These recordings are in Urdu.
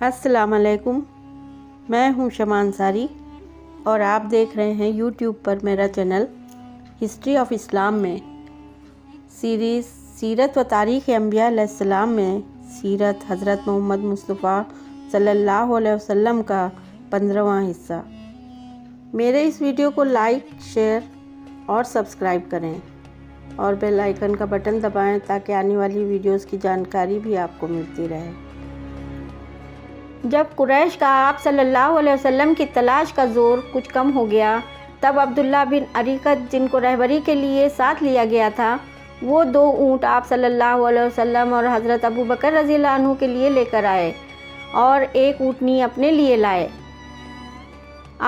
السلام علیکم، میں ہوں شمع انصاری اور آپ دیکھ رہے ہیں یوٹیوب پر میرا چینل ہسٹری آف اسلام میں سیریز سیرت و تاریخ انبیاء علیہ السلام میں سیرت حضرت محمد مصطفیٰ صلی اللہ علیہ وسلم کا 15واں حصہ۔ میرے اس ویڈیو کو لائک، شیئر اور سبسکرائب کریں اور بیل آئیکن کا بٹن دبائیں تاکہ آنے والی ویڈیوز کی جانکاری بھی آپ کو ملتی رہے۔ جب قریش کا آپ صلی اللہ علیہ وسلم کی تلاش کا زور کچھ کم ہو گیا، تب عبداللہ بن عریقت، جن کو رہبری کے لیے ساتھ لیا گیا تھا، وہ 2 اونٹ آپ صلی اللہ علیہ وسلم اور حضرت ابو بکر رضی اللہ عنہ کے لیے لے کر آئے اور 1 اونٹنی اپنے لیے لائے۔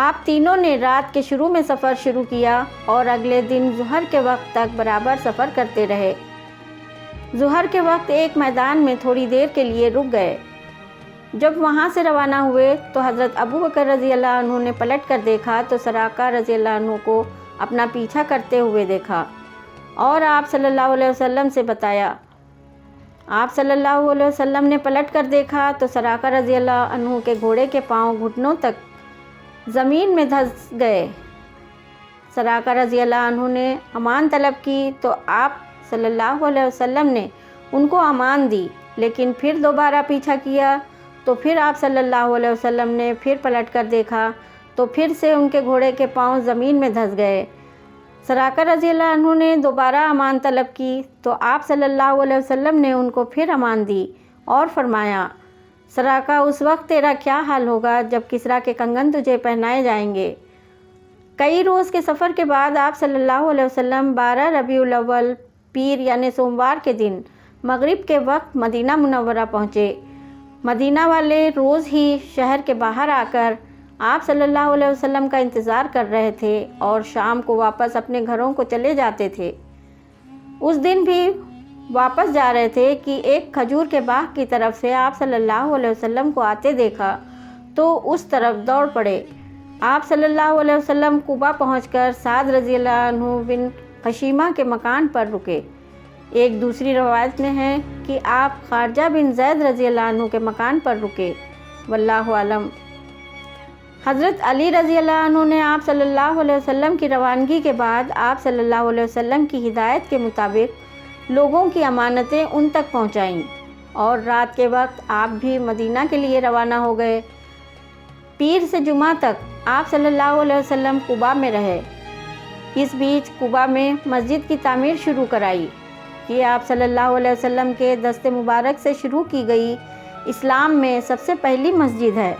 آپ تینوں نے رات کے شروع میں سفر شروع کیا اور اگلے دن ظہر کے وقت تک برابر سفر کرتے رہے۔ ظہر کے وقت ایک میدان میں تھوڑی دیر کے لیے رک گئے۔ جب وہاں سے روانہ ہوئے تو حضرت ابو بکر رضی اللہ عنہ نے پلٹ کر دیکھا تو سراقہ رضی اللہ عنہ کو اپنا پیچھا کرتے ہوئے دیکھا اور آپ صلی اللہ علیہ وسلم سے بتایا۔ آپ صلی اللہ علیہ وسلم نے پلٹ کر دیکھا تو سراقہ رضی اللہ عنہ کے گھوڑے کے پاؤں گھٹنوں تک زمین میں دھس گئے۔ سراقہ رضی اللہ عنہ نے امان طلب کی تو آپ صلی اللہ علیہ وسلم نے ان کو امان دی، لیکن پھر دوبارہ پیچھا کیا تو پھر آپ صلی اللہ علیہ وسلم نے پھر پلٹ کر دیکھا تو پھر سے ان کے گھوڑے کے پاؤں زمین میں دھس گئے۔ سراقہ رضی اللہ عنہ نے دوبارہ امان طلب کی تو آپ صلی اللہ علیہ وسلم نے ان کو پھر امان دی اور فرمایا، سراقہ، اس وقت تیرا کیا حال ہوگا جب کسریٰ کے کنگن تجھے پہنائے جائیں گے۔ کئی روز کے سفر کے بعد آپ صلی اللہ علیہ وسلم 12 ربیع الاول پیر یعنی سوموار کے دن مغرب کے وقت مدینہ منورہ پہنچے۔ مدینہ والے روز ہی شہر کے باہر آ کر آپ صلی اللہ علیہ وسلم کا انتظار کر رہے تھے اور شام کو واپس اپنے گھروں کو چلے جاتے تھے۔ اس دن بھی واپس جا رہے تھے کہ ایک کھجور کے باغ کی طرف سے آپ صلی اللہ علیہ وسلم کو آتے دیکھا تو اس طرف دوڑ پڑے۔ آپ صلی اللہ علیہ وسلم قبا پہنچ کر سعد رضی اللہ عنہ بن خشیمہ کے مکان پر رکے۔ ایک دوسری روایت میں ہے کہ آپ خارجہ بن زید رضی اللہ عنہ کے مکان پر رکے، واللہ اعلم۔ حضرت علی رضی اللہ عنہ نے آپ صلی اللہ علیہ وسلم کی روانگی کے بعد آپ صلی اللہ علیہ وسلم کی ہدایت کے مطابق لوگوں کی امانتیں ان تک پہنچائیں اور رات کے وقت آپ بھی مدینہ کے لیے روانہ ہو گئے۔ پیر سے جمعہ تک آپ صلی اللہ علیہ وسلم قباء میں رہے۔ اس بیچ قباء میں مسجد کی تعمیر شروع کرائی۔ یہ آپ صلی اللہ علیہ وسلم کے دست مبارک سے شروع کی گئی اسلام میں سب سے پہلی مسجد ہے۔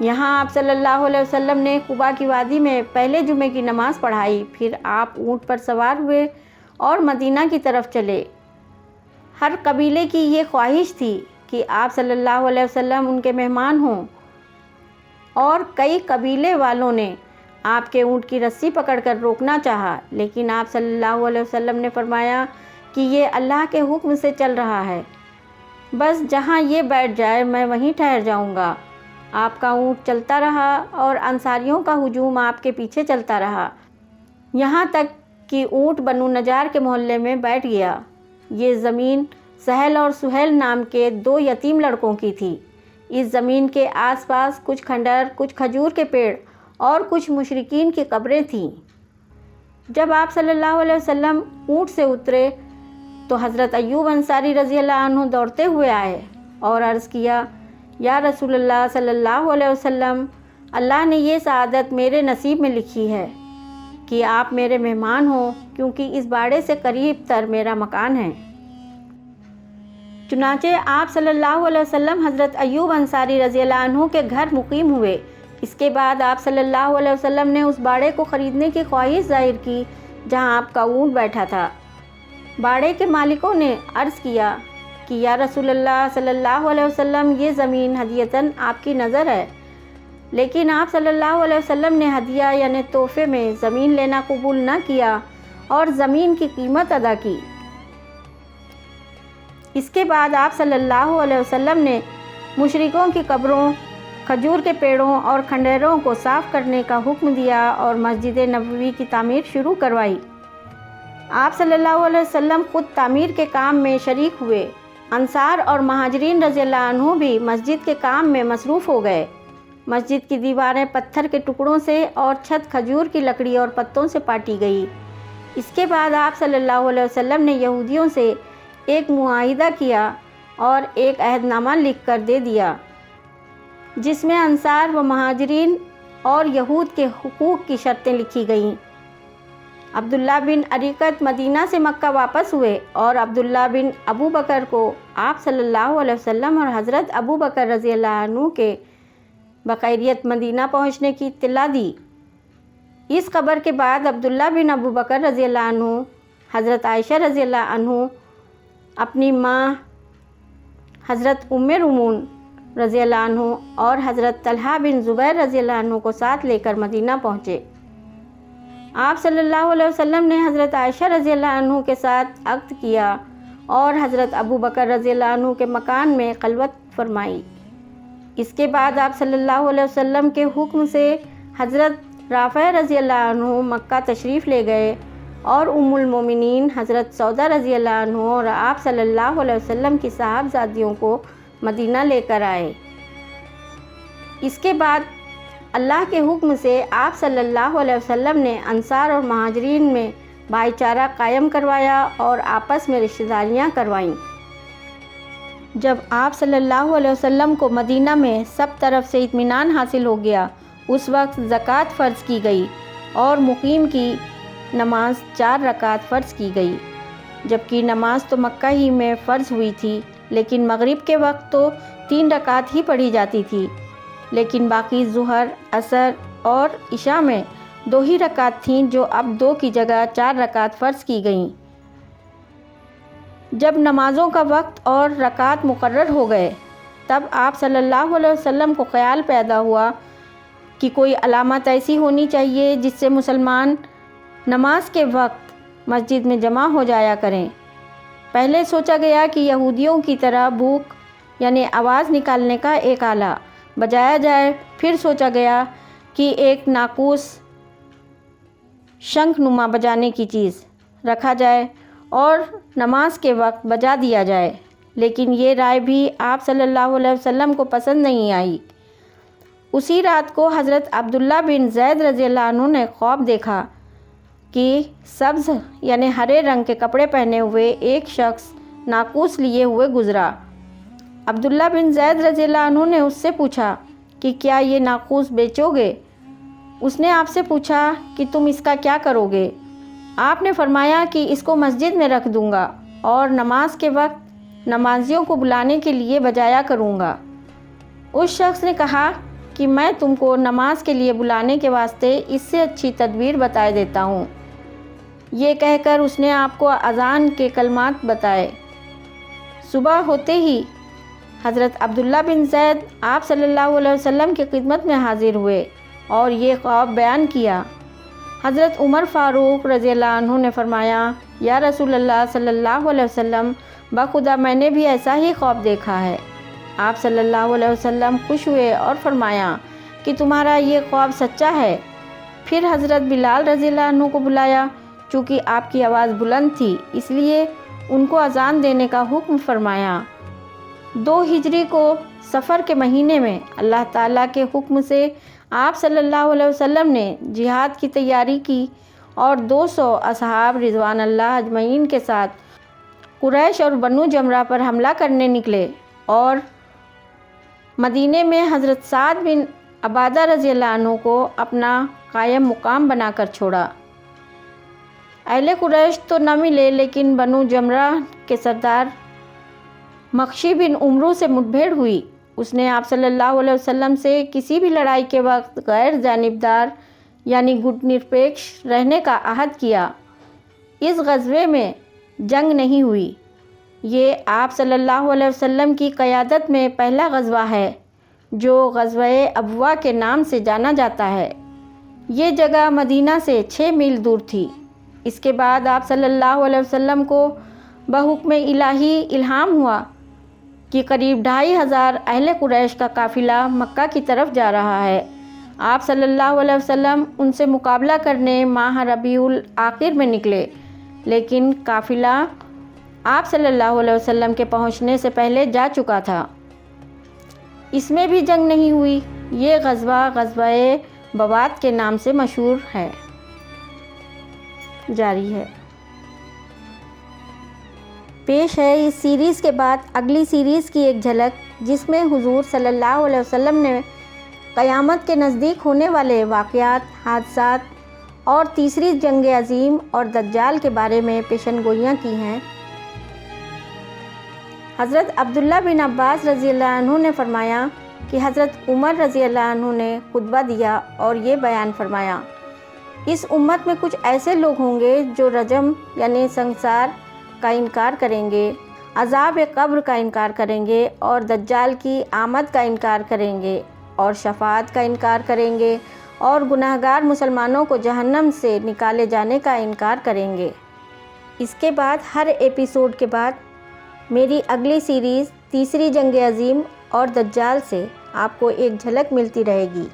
یہاں آپ صلی اللہ علیہ وسلم نے قباء کی وادی میں پہلے جمعے کی نماز پڑھائی، پھر آپ اونٹ پر سوار ہوئے اور مدینہ کی طرف چلے۔ ہر قبیلے کی یہ خواہش تھی کہ آپ صلی اللہ علیہ وسلم ان کے مہمان ہوں، اور کئی قبیلے والوں نے آپ کے اونٹ کی رسی پکڑ کر روکنا چاہا، لیکن آپ صلی اللہ علیہ وسلم نے فرمایا کہ یہ اللہ کے حکم سے چل رہا ہے، بس جہاں یہ بیٹھ جائے میں وہیں ٹھہر جاؤں گا۔ آپ کا اونٹ چلتا رہا اور انصاریوں کا ہجوم آپ کے پیچھے چلتا رہا، یہاں تک کہ اونٹ بنو نجار کے محلے میں بیٹھ گیا۔ یہ زمین سہل اور سہیل نام کے 2 یتیم لڑکوں کی تھی۔ اس زمین کے آس پاس کچھ کھنڈر، کچھ کھجور کے پیڑ اور کچھ مشرکین کی قبریں تھیں۔ جب آپ صلی اللہ علیہ وسلم اونٹ سے اترے تو حضرت ایوب انصاری رضی اللہ عنہ دوڑتے ہوئے آئے اور عرض کیا، یا رسول اللہ صلی اللہ علیہ وسلم، اللہ نے یہ سعادت میرے نصیب میں لکھی ہے کہ آپ میرے مہمان ہوں، کیونکہ اس باڑے سے قریب تر میرا مکان ہے۔ چنانچہ آپ صلی اللہ علیہ وسلم حضرت ایوب انصاری رضی اللہ عنہ کے گھر مقیم ہوئے۔ اس کے بعد آپ صلی اللہ علیہ وسلم نے اس باڑے کو خریدنے کی خواہش ظاہر کی جہاں آپ کا اونٹ بیٹھا تھا۔ باڑے کے مالکوں نے عرض کیا کہ یا رسول اللہ صلی اللہ علیہ وسلم، یہ زمین ہدیتاً آپ کی نظر ہے، لیکن آپ صلی اللہ علیہ وسلم نے ہدیہ یعنی تحفے میں زمین لینا قبول نہ کیا اور زمین کی قیمت ادا کی۔ اس کے بعد آپ صلی اللہ علیہ وسلم نے مشرکوں کی قبروں، کھجور کے پیڑوں اور کھنڈیروں کو صاف کرنے کا حکم دیا اور مسجد نبوی کی تعمیر شروع کروائی۔ آپ صلی اللہ علیہ وسلم خود تعمیر کے کام میں شریک ہوئے۔ انصار اور مہاجرین رضی اللہ عنہ بھی مسجد کے کام میں مصروف ہو گئے۔ مسجد کی دیواریں پتھر کے ٹکڑوں سے اور چھت کھجور کی لکڑی اور پتوں سے پاٹی گئی۔ اس کے بعد آپ صلی اللہ علیہ وسلم نے یہودیوں سے ایک معاہدہ کیا اور ایک عہد نامہ لکھ کر دے دیا، جس میں انصار و مہاجرین اور یہود کے حقوق کی شرطیں لکھی گئیں۔ عبداللہ بن اریکت مدینہ سے مکہ واپس ہوئے اور عبداللہ بن ابو بکر کو آپ صلی اللہ علیہ وسلم اور حضرت ابو بکر رضی اللہ عنہ کے بخیریت مدینہ پہنچنے کی اطلاع دی۔ اس خبر کے بعد عبداللہ بن ابو بکر رضی اللہ عنہ، حضرت عائشہ رضی اللہ عنہ، اپنی ماں حضرت ام رومان رضی اللہ عنہ اور حضرت طلحہ بن زبیر رضی اللہ عنہ کو ساتھ لے کر مدینہ پہنچے۔ آپ صلی اللہ علیہ وسلم نے حضرت عائشہ رضی اللہ عنہ کے ساتھ عقد کیا اور حضرت ابو بکر رضی اللہ عنہ کے مکان میں خلوت فرمائی۔ اس کے بعد آپ صلی اللہ علیہ وسلم کے حکم سے حضرت رافع رضی اللہ عنہ مکہ تشریف لے گئے اور ام المومنین حضرت سودا رضی اللہ عنہ اور آپ صلی اللہ علیہ وسلم کی صاحبزادیوں کو مدینہ لے کر آئے۔ اس کے بعد اللہ کے حکم سے آپ صلی اللہ علیہ وسلم نے انصار اور مہاجرین میں بھائی چارہ قائم کروایا اور آپس میں رشتہ داریاں کروائیں۔ جب آپ صلی اللہ علیہ وسلم کو مدینہ میں سب طرف سے اطمینان حاصل ہو گیا، اس وقت زکوٰۃ فرض کی گئی اور مقیم کی نماز 4 رکعت فرض کی گئی، جبکہ نماز تو مکہ ہی میں فرض ہوئی تھی، لیکن مغرب کے وقت تو 3 رکعت ہی پڑھی جاتی تھی، لیکن باقی ظہر، عصر اور عشاء میں 2 ہی رکعت تھیں، جو اب 2 کی جگہ 4 رکعت فرض کی گئیں۔ جب نمازوں کا وقت اور رکعت مقرر ہو گئے، تب آپ صلی اللہ علیہ وسلم کو خیال پیدا ہوا کہ کوئی علامت ایسی ہونی چاہیے جس سے مسلمان نماز کے وقت مسجد میں جمع ہو جایا کریں۔ پہلے سوچا گیا کہ یہودیوں کی طرح بھوک یعنی آواز نکالنے کا ایک آلہ بجایا جائے، پھر سوچا گیا کہ ایک ناقوس شنکھ نما بجانے کی چیز رکھا جائے اور نماز کے وقت بجا دیا جائے، لیکن یہ رائے بھی آپ صلی اللہ علیہ وسلم کو پسند نہیں آئی۔ اسی رات کو حضرت عبداللہ بن زید رضی اللہ عنہ نے خواب دیکھا کہ سبز یعنی ہرے رنگ کے کپڑے پہنے ہوئے ایک شخص ناقوس لیے ہوئے گزرا۔ عبداللہ بن زید رضی اللہ عنہ نے اس سے پوچھا کہ کیا یہ ناقوس بیچو گے؟ اس نے آپ سے پوچھا کہ تم اس کا کیا کرو گے؟ آپ نے فرمایا کہ اس کو مسجد میں رکھ دوں گا اور نماز کے وقت نمازیوں کو بلانے کے لیے بجایا کروں گا۔ اس شخص نے کہا کہ میں تم کو نماز کے لیے بلانے کے واسطے اس سے اچھی تدبیر بتائے دیتا ہوں۔ یہ کہہ کر اس نے آپ کو اذان کے کلمات بتائے۔ صبح ہوتے ہی حضرت عبداللہ بن زید آپ صلی اللہ علیہ وسلم کی خدمت میں حاضر ہوئے اور یہ خواب بیان کیا۔ حضرت عمر فاروق رضی اللہ عنہ نے فرمایا، یا رسول اللہ صلی اللہ علیہ وسلم، بخدا میں نے بھی ایسا ہی خواب دیکھا ہے۔ آپ صلی اللہ علیہ وسلم خوش ہوئے اور فرمایا کہ تمہارا یہ خواب سچا ہے۔ پھر حضرت بلال رضی اللہ عنہ کو بلایا، چونکہ آپ کی آواز بلند تھی اس لیے ان کو اذان دینے کا حکم فرمایا۔ 2 ہجری کو صفر کے مہینے میں اللہ تعالیٰ کے حکم سے آپ صلی اللہ علیہ وسلم نے جہاد کی تیاری کی اور 200 اصحاب رضوان اللہ اجمعین کے ساتھ قریش اور بنو جمرہ پر حملہ کرنے نکلے اور مدینے میں حضرت سعد بن عبادہ رضی اللہ عنہ کو اپنا قائم مقام بنا کر چھوڑا۔ اہل قریش تو نہ ملے، لیکن بنو جمرہ کے سردار مخشی بن عمرو سے مٹبھیڑ ہوئی۔ اس نے آپ صلی اللہ علیہ وسلم سے کسی بھی لڑائی کے وقت غیر جانبدار یعنی گٹ نرپیکش رہنے کا عہد کیا۔ اس غزوے میں جنگ نہیں ہوئی۔ یہ آپ صلی اللہ علیہ وسلم کی قیادت میں پہلا غزوہ ہے جو غزوہ ابوا کے نام سے جانا جاتا ہے۔ یہ جگہ مدینہ سے 6 میل دور تھی۔ اس کے بعد آپ صلی اللہ علیہ وسلم کو بحکم الہی الہام ہوا کہ قریب 2500 اہل قریش کا قافلہ مکہ کی طرف جا رہا ہے۔ آپ صلی اللہ علیہ وسلم ان سے مقابلہ کرنے ماہ ربیع الآخر میں نکلے، لیکن قافلہ آپ صلی اللہ علیہ وسلم کے پہنچنے سے پہلے جا چکا تھا۔ اس میں بھی جنگ نہیں ہوئی۔ یہ غزوہ بوات کے نام سے مشہور ہے۔ جاری ہے۔ پیش ہے اس سیریز کے بعد اگلی سیریز کی ایک جھلک، جس میں حضور صلی اللہ علیہ وسلم نے قیامت کے نزدیک ہونے والے واقعات، حادثات اور تیسری جنگ عظیم اور دجال کے بارے میں پیشن گوئیاں کی ہیں۔ حضرت عبداللہ بن عباس رضی اللہ عنہ نے فرمایا کہ حضرت عمر رضی اللہ عنہ نے خطبہ دیا اور یہ بیان فرمایا، اس امت میں کچھ ایسے لوگ ہوں گے جو رجم یعنی سنسار کا انکار کریں گے، عذاب قبر کا انکار کریں گے اور دجال کی آمد کا انکار کریں گے اور شفاعت کا انکار کریں گے اور گناہگار مسلمانوں کو جہنم سے نکالے جانے کا انکار کریں گے۔ اس کے بعد ہر ایپیسوڈ کے بعد میری اگلی سیریز تیسری جنگ عظیم اور دجال سے آپ کو ایک جھلک ملتی رہے گی۔